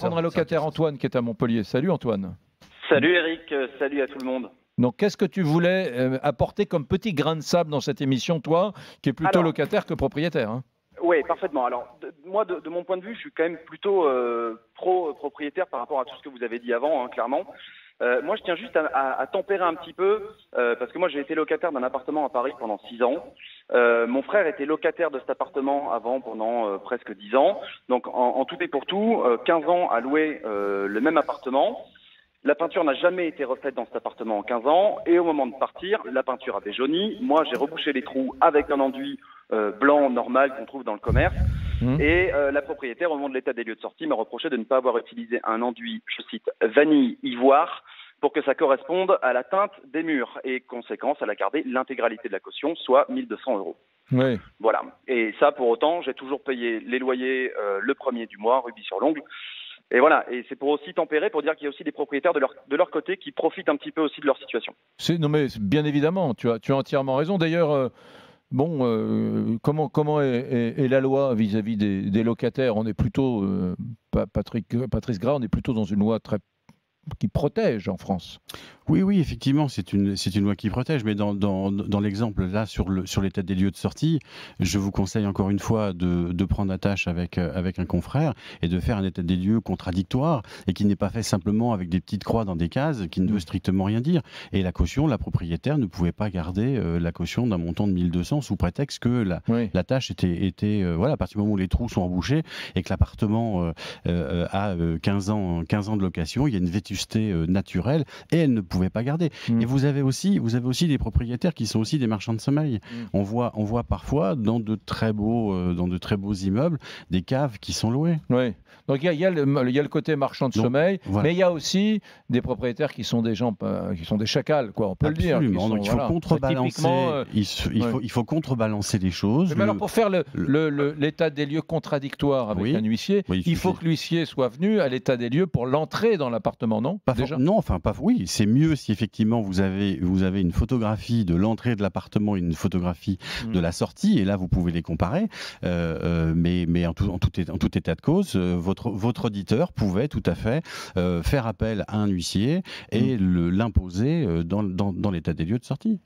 Un locataire, Antoine, qui est à Montpellier. Salut Antoine. Salut Eric, salut à tout le monde. Donc, qu'est-ce que tu voulais apporter comme petit grain de sable dans cette émission, toi, qui est plutôt locataire que propriétaire, hein? Oui, parfaitement. Alors, moi, de mon point de vue, je suis quand même plutôt pro-propriétaire par rapport à tout ce que vous avez dit avant, hein, clairement. Moi, je tiens juste à tempérer un petit peu, parce que moi, j'ai été locataire d'un appartement à Paris pendant 6 ans. Mon frère était locataire de cet appartement avant pendant presque 10 ans. Donc, en tout et pour tout, 15 ans à louer le même appartement. La peinture n'a jamais été refaite dans cet appartement en 15 ans. Et au moment de partir, la peinture avait jauni. Moi, j'ai rebouché les trous avec un enduit blanc normal qu'on trouve dans le commerce. Et la propriétaire, au moment de l'état des lieux de sortie, m'a reproché de ne pas avoir utilisé un enduit, je cite, vanille ivoire, pour que ça corresponde à la teinte des murs. Et conséquence, elle a gardé l'intégralité de la caution, soit 1 200 €. Oui. Voilà. Et ça, pour autant, j'ai toujours payé les loyers le premier du mois, rubis sur l'ongle. Et voilà, et c'est pour aussi tempérer, pour dire qu'il y a aussi des propriétaires de leur côté qui profitent un petit peu aussi de leur situation. Non mais bien évidemment, tu as entièrement raison. D'ailleurs, comment est la loi vis-à-vis des locataires? On est plutôt, Patrice Gras, on est plutôt dans une loi qui protège en France. Oui, effectivement, c'est une loi qui protège, mais dans l'exemple là sur l'état des lieux de sortie, je vous conseille encore une fois de prendre attache avec un confrère et de faire un état des lieux contradictoire et qui n'est pas fait simplement avec des petites croix dans des cases qui ne veut strictement rien dire. Et la caution, la propriétaire ne pouvait pas garder la caution d'un montant de 1 200 sous prétexte que la tâche était voilà, à partir du moment où les trous sont embouchés et que l'appartement a 15 ans de location, il y a une vétusté naturelle et elle ne pouvait pas garder. Et vous avez aussi des propriétaires qui sont aussi des marchands de sommeil. On voit parfois dans de très beaux immeubles des caves qui sont louées. Oui. Donc il y a le côté marchand de sommeil, voilà. Mais il y a aussi des propriétaires qui sont des gens qui sont des chacals, quoi. On peut Absolument. le dire. Donc il faut contrebalancer. Il faut contrebalancer les choses. Mais alors pour faire l'état des lieux contradictoire avec un huissier, il faut que l'huissier soit venu à l'état des lieux pour l'entrée dans l'appartement, non? Oui, c'est mieux si effectivement vous avez une photographie de l'entrée de l'appartement et une photographie de la sortie, et là vous pouvez les comparer. Mais en tout état de cause, votre auditeur pouvait tout à fait faire appel à un huissier et l'imposer dans l'état des lieux de sortie.